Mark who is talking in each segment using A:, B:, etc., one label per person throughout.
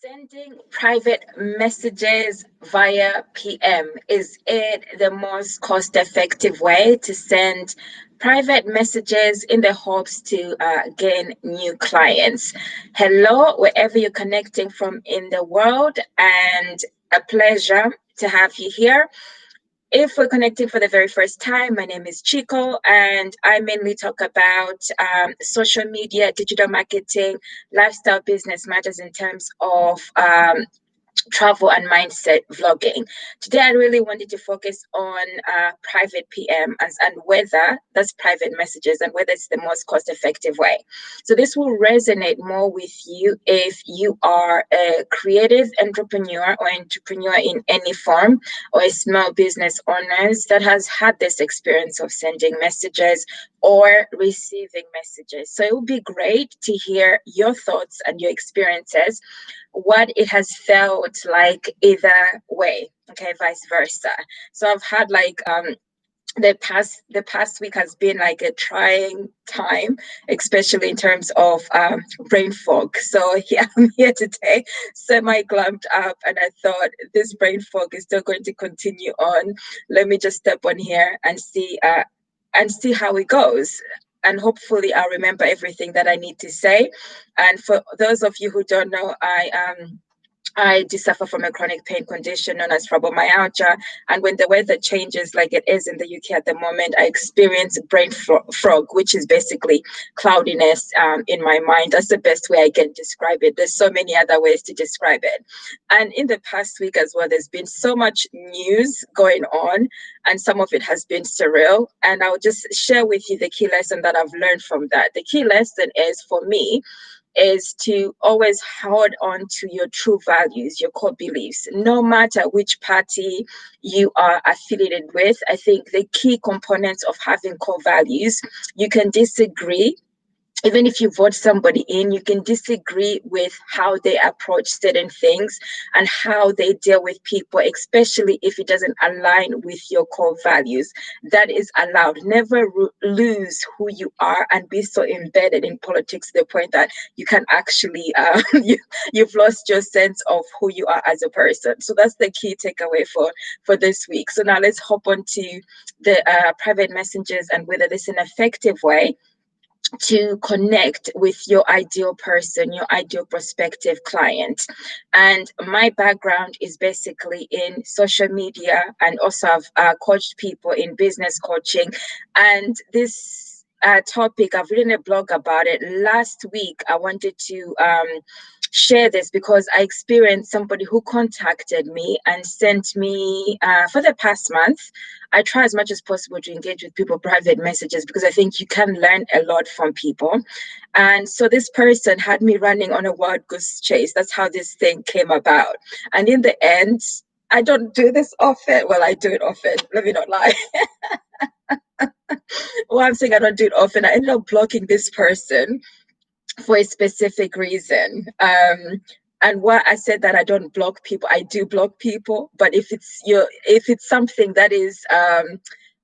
A: Sending private messages via PM, is it the most cost-effective way to send private messages in the hopes to gain new clients? Hello, wherever you're connecting from in the world, and a pleasure to have you here. If we're connecting for the very first time, my name is Chiko, and I mainly talk about social media, digital marketing, lifestyle, business matters in terms of travel and mindset vlogging. Today, I really wanted to focus on private PM and whether that's private messages and whether it's the most cost effective way. So, this will resonate more with you if you are a creative entrepreneur or entrepreneur in any form, or a small business owners that has had this experience of sending messages or receiving messages. So, it would be great to hear your thoughts and your experiences, what it has felt like either way, okay, vice versa. So I've had like the past week has been like a trying time, especially in terms of brain fog. So yeah, I'm here today, semi glumped up, and I thought this brain fog is still going to continue on. Let me just step on here and see how it goes. And hopefully I'll remember everything that I need to say. And for those of you who don't know, I do suffer from a chronic pain condition known as fibromyalgia. And when the weather changes, like it is in the UK at the moment, I experience brain fog, which is basically cloudiness in my mind. That's the best way I can describe it. There's so many other ways to describe it. And in the past week as well, there's been so much news going on, and some of it has been surreal. And I'll just share with you the key lesson that I've learned from that. The key lesson is, for me, is to always hold on to your true values, your core beliefs, no matter which party you are affiliated with. I think the key components of having core values, you can disagree. Even if you vote somebody in, you can disagree with how they approach certain things and how they deal with people, especially if it doesn't align with your core values. That is allowed. Never lose who you are and be so embedded in politics to the point that you can actually, you've lost your sense of who you are as a person. So that's the key takeaway for this week. So now let's hop on to the private messages and whether this is an effective way to connect with your ideal person, your ideal prospective client. And my background is basically in social media, and also I've coached people in business coaching. And this topic, I've written a blog about it. Last week, I wanted to share this because I experienced somebody who contacted me and sent me for the past month. I try as much as possible to engage with people private messages because I think you can learn a lot from people. And so this person had me running on a wild goose chase. That's how this thing came about. And in the end, I don't do this often. Well, I do it often. Let me not lie. Well, I'm saying I don't do it often. I ended up blocking this person for a specific reason. And why I said that I don't block people, I do block people. But if it's something that is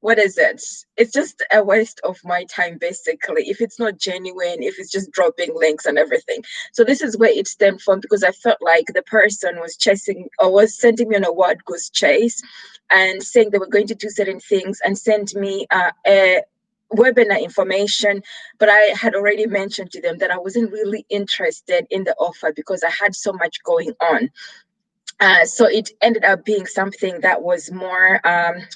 A: what is it? It's just a waste of my time, basically. If it's not genuine, if it's just dropping links and everything. So this is where it stemmed from, because I felt like the person was chasing or was sending me on a wild goose chase and saying they were going to do certain things and send me a webinar information, but I had already mentioned to them that I wasn't really interested in the offer because I had so much going on. So it ended up being something that was more,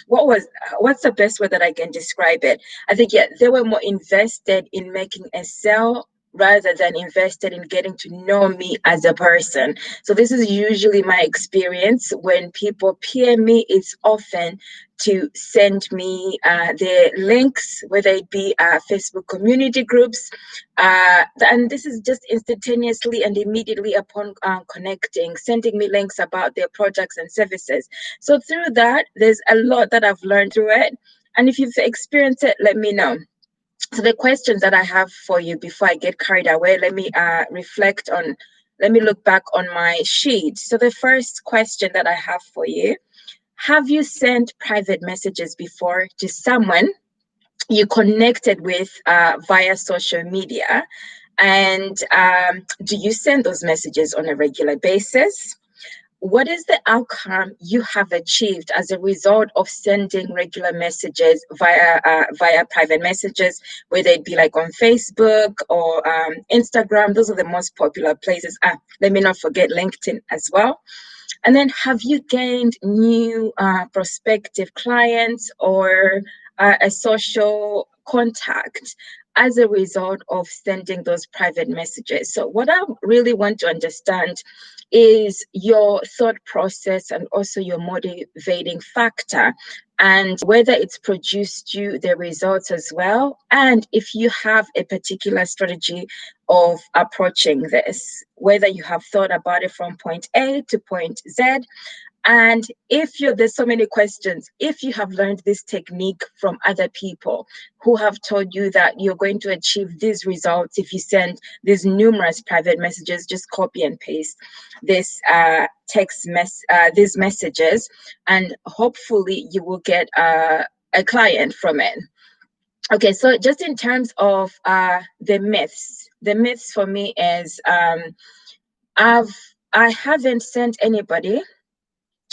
A: what's the best way that I can describe it? I think, yeah, they were more invested in making a sale rather than invested in getting to know me as a person. So this is usually my experience when people PM me. It's often to send me their links, whether it be Facebook community groups. And this is just instantaneously and immediately upon connecting, sending me links about their products and services. So through that, there's a lot that I've learned through it. And if you've experienced it, let me know. So the questions that I have for you before I get carried away, let me look back on my sheet. So the first question that I have for you: have you sent private messages before to someone you connected with via social media, And do you send those messages on a regular basis? What is the outcome you have achieved as a result of sending regular messages via private messages, whether it be like on Facebook or Instagram? Those are the most popular places. Let me not forget LinkedIn as well. And then, have you gained new prospective clients or a social contact as a result of sending those private messages? So what I really want to understand is your thought process and also your motivating factor, and whether it's produced you the results as well, and if you have a particular strategy of approaching this, whether you have thought about it from point A to point Z. And there's so many questions. If you have learned this technique from other people who have told you that you're going to achieve these results if you send these numerous private messages, just copy and paste this these messages, and hopefully you will get a client from it. Okay, so just in terms of the myths for me is I haven't sent anybody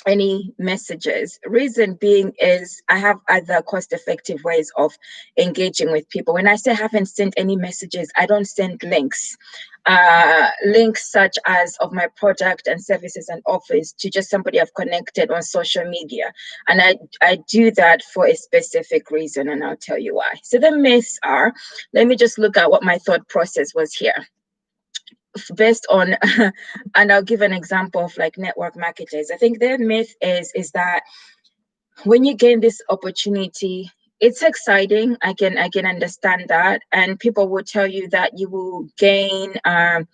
A: any messages. Reason being is I have other cost-effective ways of engaging with people. When I say I haven't sent any messages, I don't send links. Links such as of my product and services and offers to just somebody I've connected on social media. And I do that for a specific reason, and I'll tell you why. So the myths are, let me just look at what my thought process was here. Based on and I'll give an example of like network marketers. I think their myth is that when you gain this opportunity, it's exciting. I can understand that, and people will tell you that you will gain the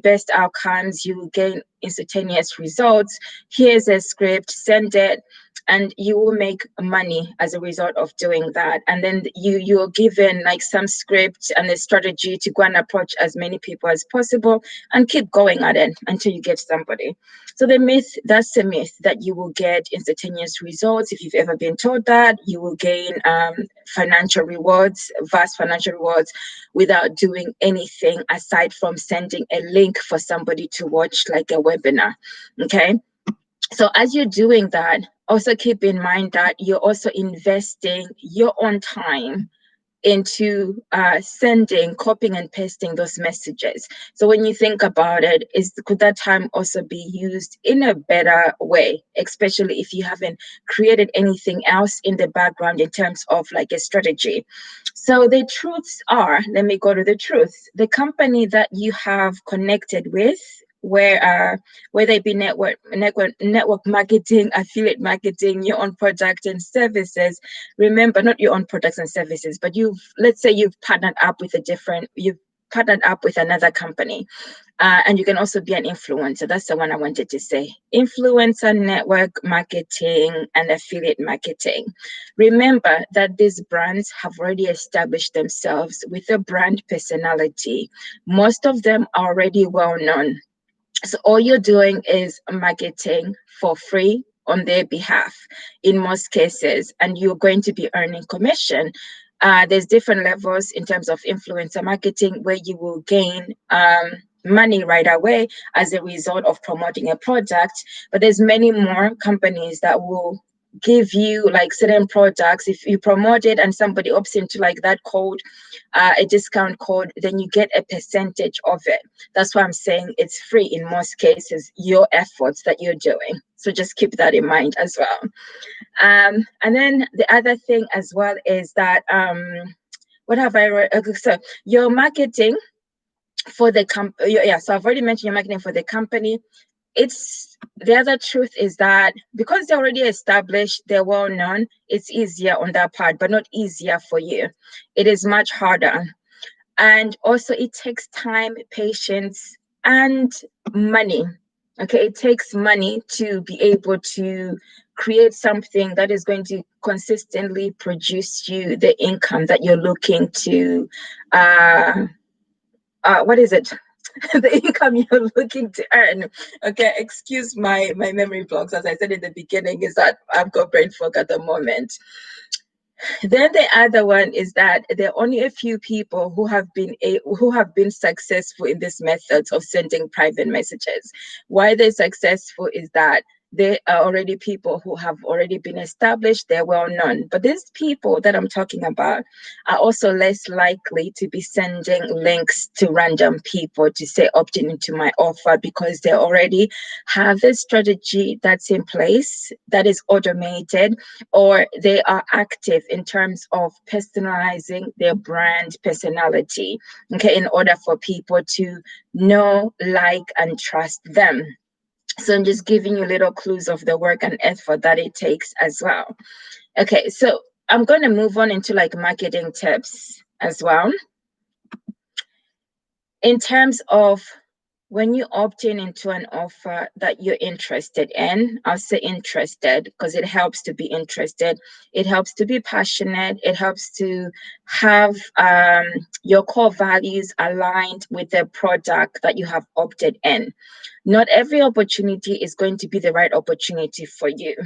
A: best outcomes, you will gain instantaneous results. Here's a script, send it, and you will make money as a result of doing that. And then you're given like some script and a strategy to go and approach as many people as possible and keep going at it until you get somebody. So that's a myth that you will get instantaneous results. If you've ever been told that, you will gain financial rewards, vast financial rewards, without doing anything aside from sending a link for somebody to watch like a webinar. Okay. So as you're doing that, also keep in mind that you're also investing your own time into sending, copying and pasting those messages. So when you think about it, could that time also be used in a better way, especially if you haven't created anything else in the background in terms of like a strategy? So the truths are, let me go to the truth. The company that you have connected with, whether it be network marketing, affiliate marketing, your own product and services. Remember, not your own products and services, but let's say you've partnered up with another company, and you can also be an influencer. That's the one I wanted to say. Influencer, network marketing, and affiliate marketing. Remember that these brands have already established themselves with a brand personality. Most of them are already well known. So all you're doing is marketing for free on their behalf in most cases, and you're going to be earning commission. There's different levels in terms of influencer marketing where you will gain money right away as a result of promoting a product, but there's many more companies that will give you like certain products. If you promote it and somebody opts into like that code, a discount code, then you get a percentage of it. That's why I'm saying it's free in most cases, your efforts that you're doing. So just keep that in mind as well. And then the other thing as well is that what have I read? Okay, so your marketing for the company. Yeah, so I've already mentioned your marketing for the company. The other truth is that because they're already established, they're well known, it's easier on that part, but not easier for you. It is much harder. And also it takes time, patience, and money. Okay, it takes money to be able to create something that is going to consistently produce you the income that you're looking to the income you're looking to earn. Okay, excuse my memory blocks. As I said in the beginning, is that I've got brain fog at the moment. Then the other one is that there are only a few people who have been successful in this method of sending private messages. Why they're successful is that they are already people who have already been established, they're well known. But these people that I'm talking about are also less likely to be sending links to random people to say opt in into my offer, because they already have a strategy that's in place that is automated, or they are active in terms of personalizing their brand personality, okay, in order for people to know, like, and trust them. So I'm just giving you little clues of the work and effort that it takes as well. Okay, so I'm going to move on into like marketing tips as well. In terms of when you opt in into an offer that you're interested in, I'll say interested because it helps to be interested. It helps to be passionate. It helps to have your core values aligned with the product that you have opted in. Not every opportunity is going to be the right opportunity for you.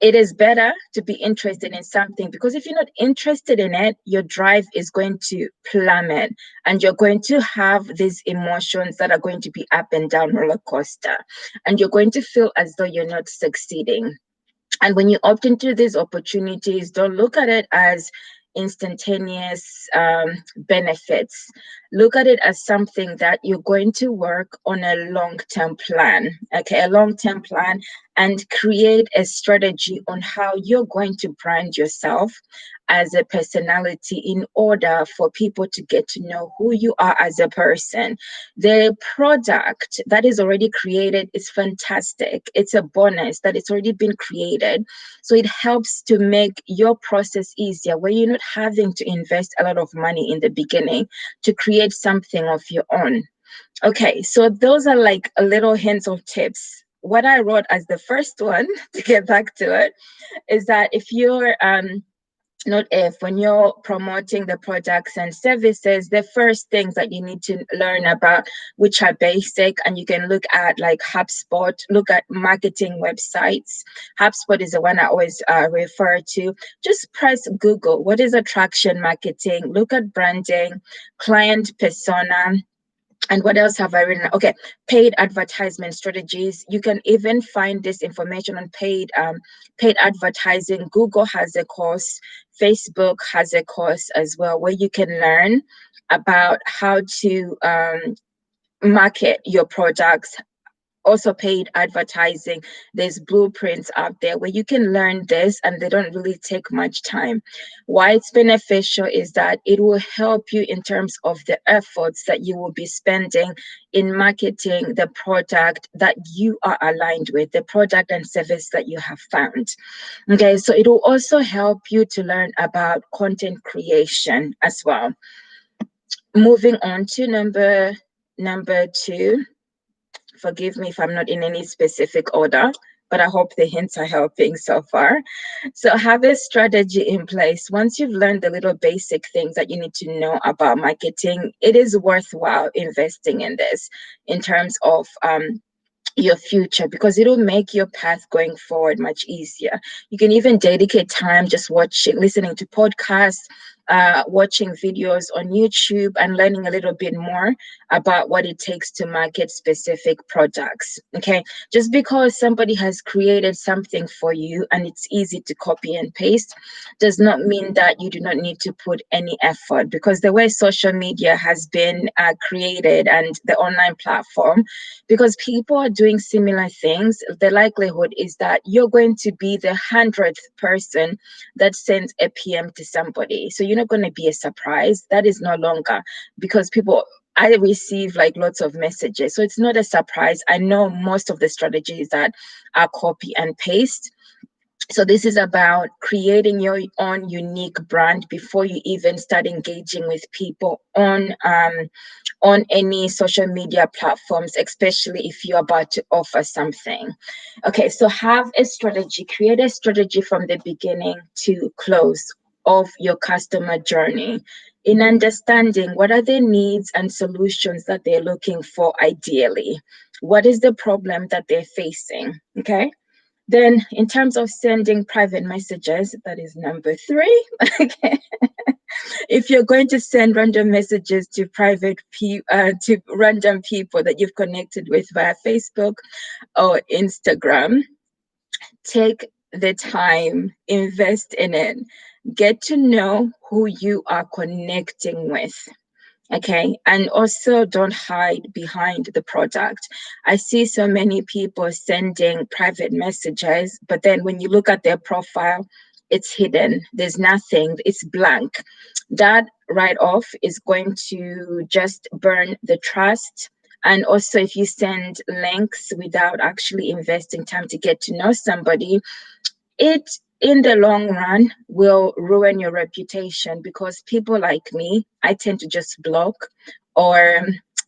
A: It is better to be interested in something, because if you're not interested in it, your drive is going to plummet, and you're going to have these emotions that are going to be up and down roller coaster, and you're going to feel as though you're not succeeding. And when you opt into these opportunities, don't look at it as instantaneous benefits. Look at it as something that you're going to work on a long-term plan, okay, a long-term plan, and create a strategy on how you're going to brand yourself as a personality in order for people to get to know who you are as a person. The product that is already created is fantastic. It's a bonus that it's already been created. So it helps to make your process easier, where you're not having to invest a lot of money in the beginning to create something of your own. Okay, so those are like a little hints of tips. What I wrote as the first one, to get back to it, is that if you're not if when you're promoting the products and services, the first things that you need to learn about, which are basic, and you can look at like HubSpot, look at marketing websites. HubSpot is the one I always refer to. Just press Google, what is attraction marketing? Look at branding, client persona, and what else have I written? Okay, paid advertisement strategies. You can even find this information on paid advertising. Google has a course, Facebook has a course as well, where you can learn about how to market your products. Also paid advertising, there's blueprints out there where you can learn this, and they don't really take much time. Why it's beneficial is that it will help you in terms of the efforts that you will be spending in marketing the product that you are aligned with, the product and service that you have found. Okay, so it will also help you to learn about content creation as well. Moving on to number two. Forgive me if I'm not in any specific order, but I hope the hints are helping so far. So have a strategy in place. Once you've learned the little basic things that you need to know about marketing, it is worthwhile investing in this in terms of your future, because it'll make your path going forward much easier. You can even dedicate time just watching, listening to podcasts, watching videos on YouTube, and learning a little bit more about what it takes to market specific products. Okay, just because somebody has created something for you and it's easy to copy and paste does not mean that you do not need to put any effort, because the way social media has been created and the online platform, because people are doing similar things, the likelihood is that you're going to be the 100th person that sends a PM to somebody. So you're not going to be a surprise. That is no longer, because I receive like lots of messages. So it's not a surprise. I know most of the strategies that are copy and paste. So this is about creating your own unique brand before you even start engaging with people on any social media platforms, especially if you're about to offer something. Okay, so have a strategy, create a strategy from the beginning to close of your customer journey, in understanding what are their needs and solutions that they're looking for ideally. What is the problem that they're facing? Okay. Then, in terms of sending private messages, that is number three. Okay. If you're going to send random messages to to random people that you've connected with via Facebook or Instagram, take the time, invest in it, get to know who you are connecting with. Okay. And also don't hide behind the product. I see so many people sending private messages, but then when you look at their profile, it's hidden. There's nothing, it's blank. That right off is going to just burn the trust. And also, if you send links without actually investing time to get to know somebody, it in the long run will ruin your reputation, because people like me, I tend to just block, or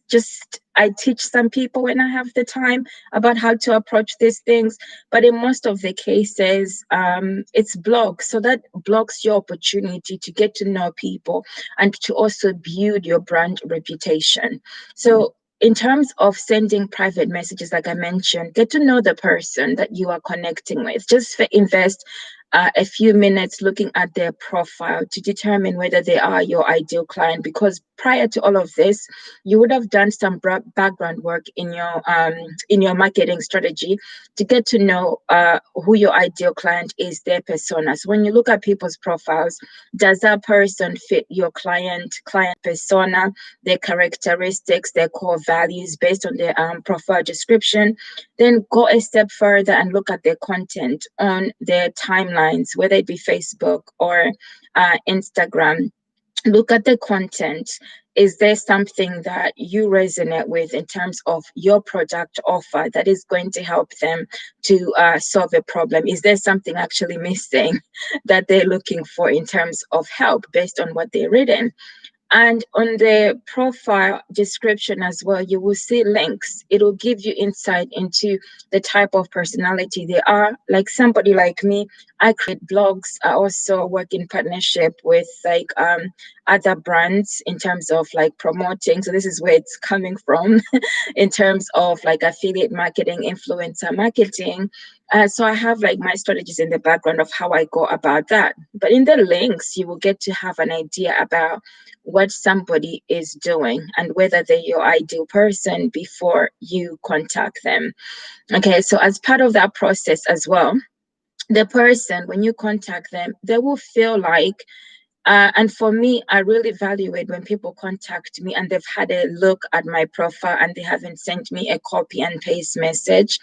A: just I teach some people when I have the time about how to approach these things. But in most of the cases, it's block. So that blocks your opportunity to get to know people and to also build your brand reputation. So in terms of sending private messages, like I mentioned, get to know the person that you are connecting with. Just invest a few minutes looking at their profile to determine whether they are your ideal client. Because prior to all of this, you would have done some background work in your marketing strategy to get to know who your ideal client is, their personas. When you look at people's profiles, does that person fit your client persona, their characteristics, their core values based on their profile description? Then go a step further and look at their content on their timelines, whether it be Facebook or Instagram. Look at the content. Is there something that you resonate with in terms of your product offer that is going to help them to solve a problem? Is there something actually missing that they're looking for in terms of help based on what they're reading? And on the profile description as well, you will see links. It'll give you insight into the type of personality they are. Like somebody like me, I create blogs. I also work in partnership with other brands in terms of like promoting. So this is where it's coming from in terms of like affiliate marketing, influencer marketing. So I have like my strategies in the background of how I go about that. But in the links, you will get to have an idea about what somebody is doing and whether they're your ideal person before you contact them. Okay, so as part of that process as well, the person, when you contact them, they will feel like and for me, I really value it when people contact me and they've had a look at my profile and they haven't sent me a copy and paste message,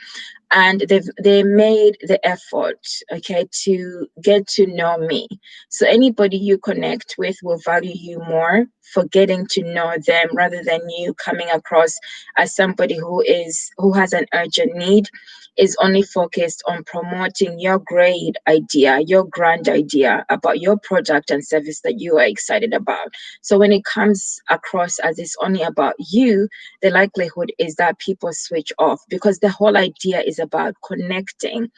A: and they made the effort, okay, to get to know me. So anybody you connect with will value you more for getting to know them rather than you coming across as somebody who has an urgent need, is only focused on promoting your great idea, your grand idea about your product and service that you are excited about. So when it comes across as it's only about you, the likelihood is that people switch off, because the whole idea is about connecting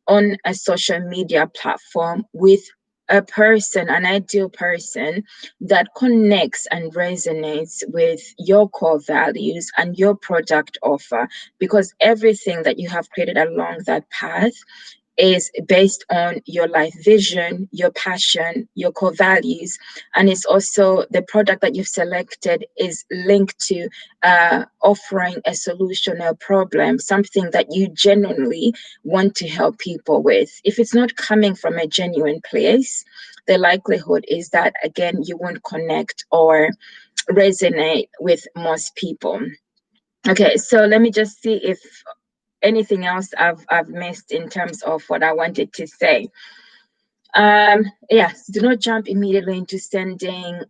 A: on a social media platform with a person, an ideal person that connects and resonates with your core values and your product offer, because everything that you have created along that path is based on your life vision, your passion, your core values. And it's also the product that you've selected is linked to offering a solution or a problem, something that you genuinely want to help people with. If it's not coming from a genuine place, the likelihood is that, again, you won't connect or resonate with most people. Okay, so let me just see if anything else I've missed in terms of what I wanted to say. Yes, do not jump immediately into sending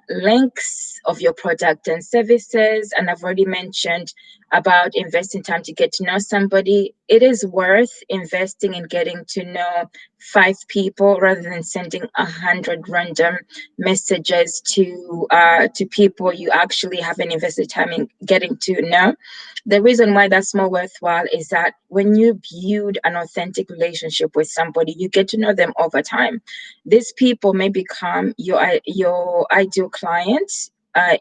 A: links of your product and services. And I've already mentioned about investing time to get to know somebody. It is worth investing in getting to know 5 people rather than sending 100 random messages to people you actually haven't invested time in getting to know. The reason why that's more worthwhile is that when you build an authentic relationship with somebody, you get to know them over time. These people may become your ideal clients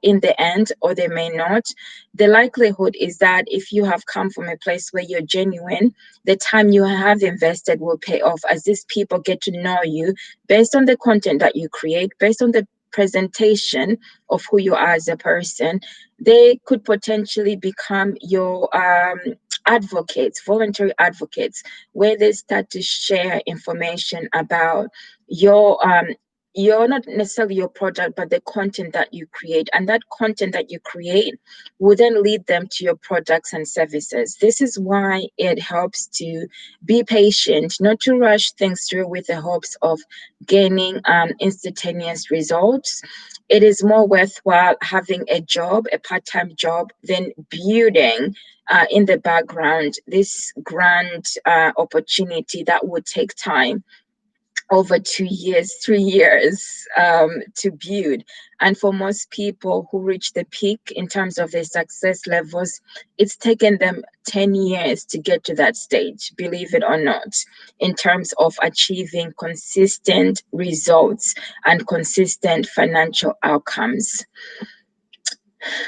A: in the end, or they may not. The likelihood is that if you have come from a place where you're genuine, the time you have invested will pay off, as these people get to know you based on the content that you create, based on the presentation of who you are as a person. They could potentially become your advocates, voluntary advocates, where they start to share information about your not necessarily your product, but the content that you create. And that content that you create will then lead them to your products and services. This is why it helps to be patient, not to rush things through with the hopes of gaining instantaneous results. It is more worthwhile having a job, a part-time job, than building in the background this grand opportunity that would take time, over 2 years, 3 years, to build. And for most people who reach the peak in terms of their success levels, it's taken them 10 years to get to that stage, believe it or not, in terms of achieving consistent results and consistent financial outcomes.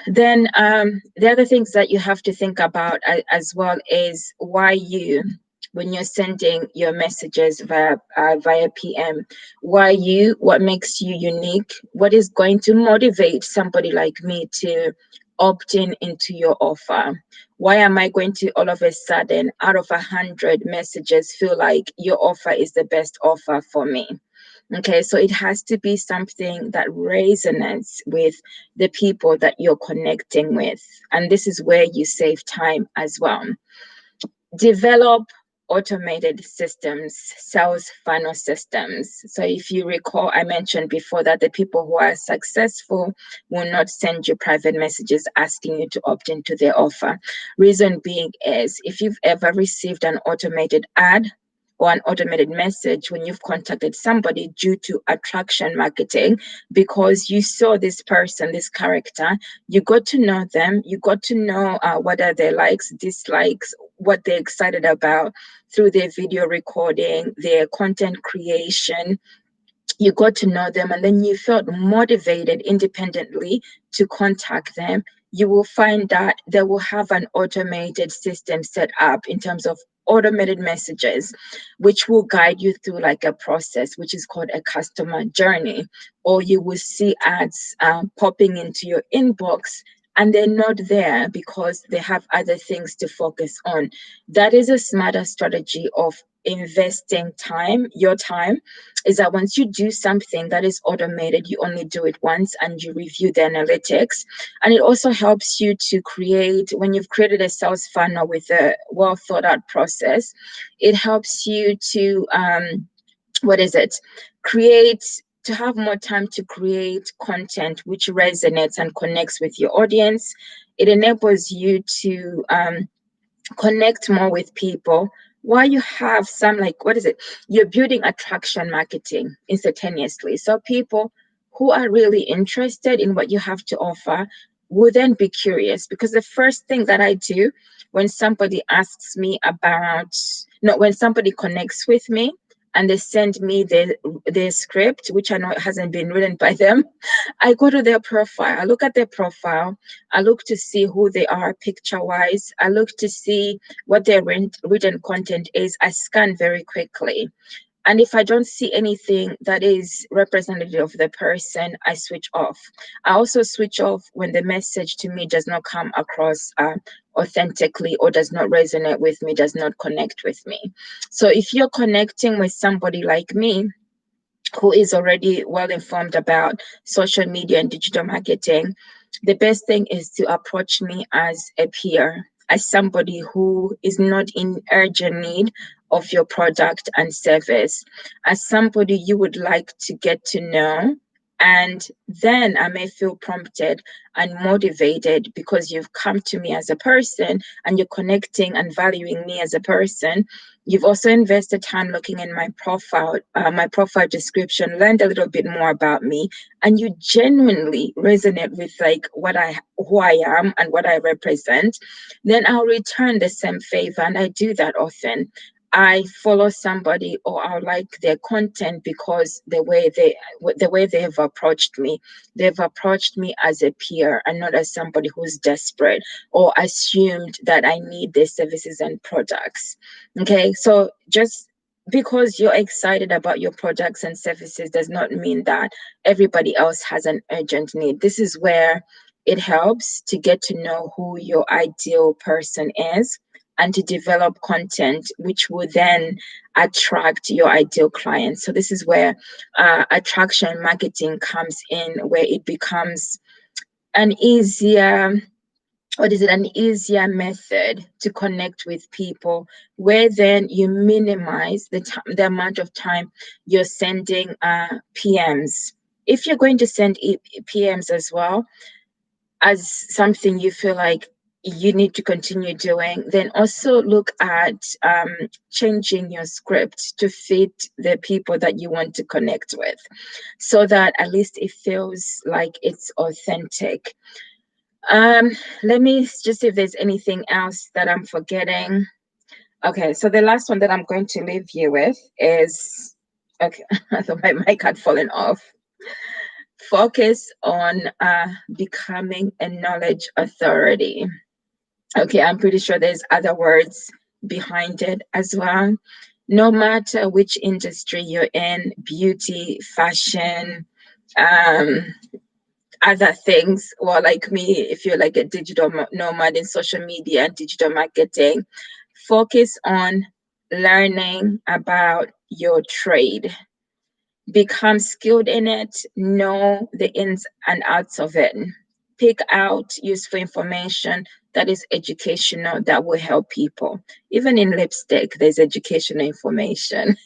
A: Then the other things that you have to think about as well is why you, when you're sending your messages via PM, why you, what makes you unique, what is going to motivate somebody like me to opt in into your offer. Why am I going to all of a sudden, out of 100 messages, feel like your offer is the best offer for me? Okay, so it has to be something that resonates with the people that you're connecting with. And this is where you save time as well. Develop automated systems, sales funnel systems. So if you recall, I mentioned before that the people who are successful will not send you private messages asking you to opt into their offer. Reason being is, if you've ever received an automated ad or an automated message when you've contacted somebody due to attraction marketing, because you saw this person, this character, you got to know them, you got to know what are their likes, dislikes, what they're excited about through their video recording, their content creation. You got to know them, and then you felt motivated independently to contact them. You will find that they will have an automated system set up in terms of automated messages, which will guide you through like a process, which is called a customer journey. Or you will see ads popping into your inbox, and they're not there because they have other things to focus on. That is a smarter strategy of investing time, your time, is that once you do something that is automated, you only do it once and you review the analytics. And it also helps you to create, when you've created a sales funnel with a well thought out process, it helps you to, create, to have more time to create content which resonates and connects with your audience. It enables you to connect more with people while you have some, like, you're building attraction marketing instantaneously. So people who are really interested in what you have to offer will then be curious, because the first thing that I do when somebody asks me about, no, when somebody connects with me and they send me their script, which I know it hasn't been written by them, I go to their profile, I look at their profile, I look to see who they are picture-wise, I look to see what their written content is. I scan very quickly. And if I don't see anything that is representative of the person, I switch off. I also switch off when the message to me does not come across authentically, or does not resonate with me, does not connect with me. So if you're connecting with somebody like me, who is already well informed about social media and digital marketing, the best thing is to approach me as a peer, as somebody who is not in urgent need of your product and service, as somebody you would like to get to know. And then I may feel prompted and motivated because you've come to me as a person and you're connecting and valuing me as a person. You've also invested time looking in my profile description, learned a little bit more about me, and you genuinely resonate with like who I am and what I represent. Then I'll return the same favor, and I do that often. I follow somebody or I like their content because the way they have approached me. They've approached me as a peer and not as somebody who's desperate or assumed that I need their services and products. Okay, so just because you're excited about your products and services does not mean that everybody else has an urgent need. This is where it helps to get to know who your ideal person is and to develop content which will then attract your ideal clients. So this is where attraction marketing comes in, where it becomes an easier an easier method to connect with people, where then you minimize the amount of time you're sending PMs. If you're going to send PMs as well, as something you feel like you need to continue doing, then also look at changing your script to fit the people that you want to connect with, so that at least it feels like it's authentic. Let me just see if there's anything else that I'm forgetting. Okay, so the last one that I'm going to leave you with is, okay, I thought my mic had fallen off. Focus on becoming a knowledge authority. Okay, I'm pretty sure there's other words behind it as well. No matter which industry you're in, beauty, fashion, um, other things, or like me, if you're like a digital nomad in social media and digital marketing, focus on learning about your trade. Become skilled in it, know the ins and outs of it. Pick out useful information that is educational, that will help people. Even in lipstick, there's educational information.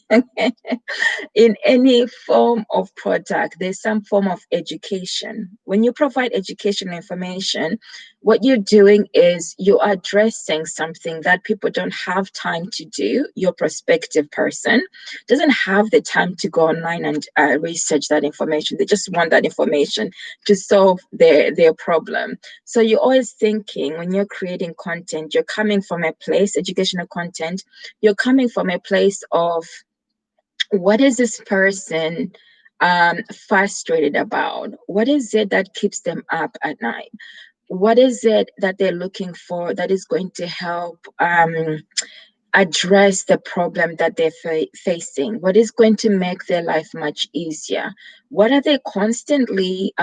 A: In any form of product, there's some form of education. When you provide educational information, what you're doing is you're addressing something that people don't have time to do. Your prospective person doesn't have the time to go online and research that information. They just want that information to solve their problem. So you're always thinking, when you're creating content, you're coming from a place, educational content, you're coming from a place of, what is this person frustrated about? What is it that keeps them up at night? What is it that they're looking for that is going to help address the problem that they're facing? What is going to make their life much easier? What are they constantly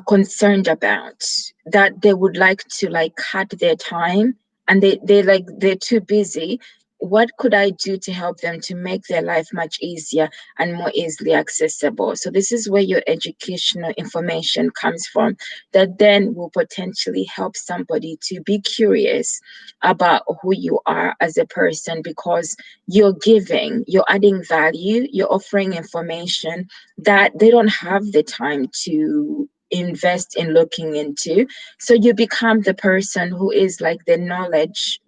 A: concerned about, that they would like to like cut their time, and they're too busy? What could I do to help them to make their life much easier and more easily accessible? So this is where your educational information comes from, that then will potentially help somebody to be curious about who you are as a person, because you're adding value, you're offering information that they don't have the time to invest in looking into. So you become the person who is like the knowledge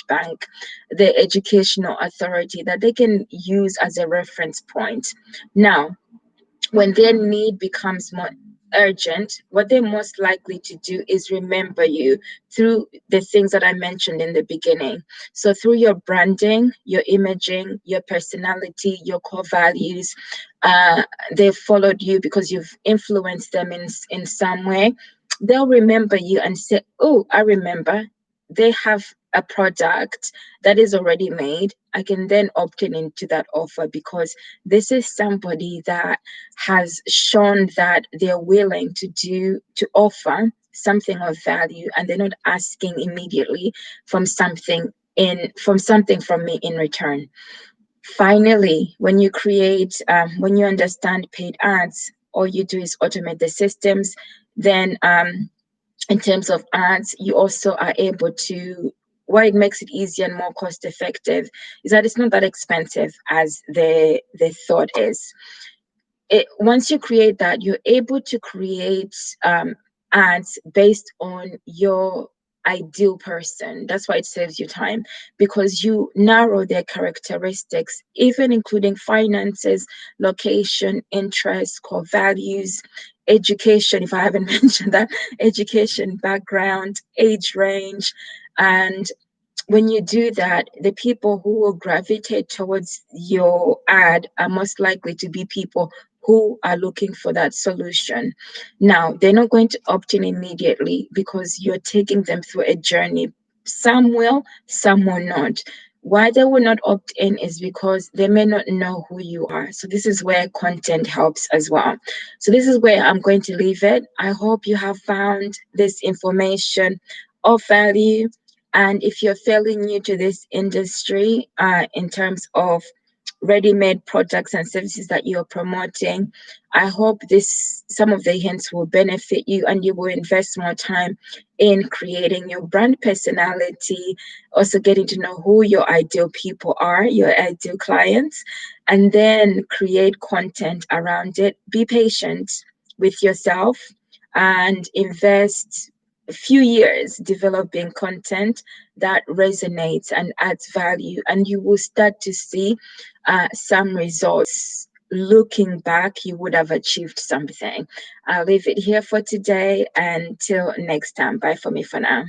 A: bank, the educational authority that they can use as a reference point. Now, when their need becomes more urgent, what they're most likely to do is remember you through the things that I mentioned in the beginning. So through your branding, your imaging, your personality, your core values, they've followed you because you've influenced them in some way. They'll remember you and say, oh, I remember, they have a product that is already made. I can then opt in into that offer because this is somebody that has shown that they're willing to offer something of value, and they're not asking immediately from something from me in return. Finally, when you understand paid ads, all you do is automate the systems. Then in terms of ads, you also are able to, why it makes it easier and more cost effective is that it's not that expensive as the thought is. Once you create that, you're able to create ads based on your ideal person. That's why it saves you time, because you narrow their characteristics, even including finances, location, interests, core values, education, if I haven't mentioned that, education, background, age range, and when you do that, the people who will gravitate towards your ad are most likely to be people who are looking for that solution. Now, they're not going to opt in immediately because you're taking them through a journey. Some will, some will not. Why they will not opt in is because they may not know who you are. So, this is where content helps as well. So, this is where I'm going to leave it. I hope you have found this information of value. And if you're fairly new to this industry, in terms of ready-made products and services that you're promoting, I hope this some of the hints will benefit you and you will invest more time in creating your brand personality, also getting to know who your ideal people are, your ideal clients, and then create content around it. Be patient with yourself and invest a few years developing content that resonates and adds value, and you will start to see some results. Looking back, you would have achieved something. I'll leave it here for today. Until next time, bye for me for now.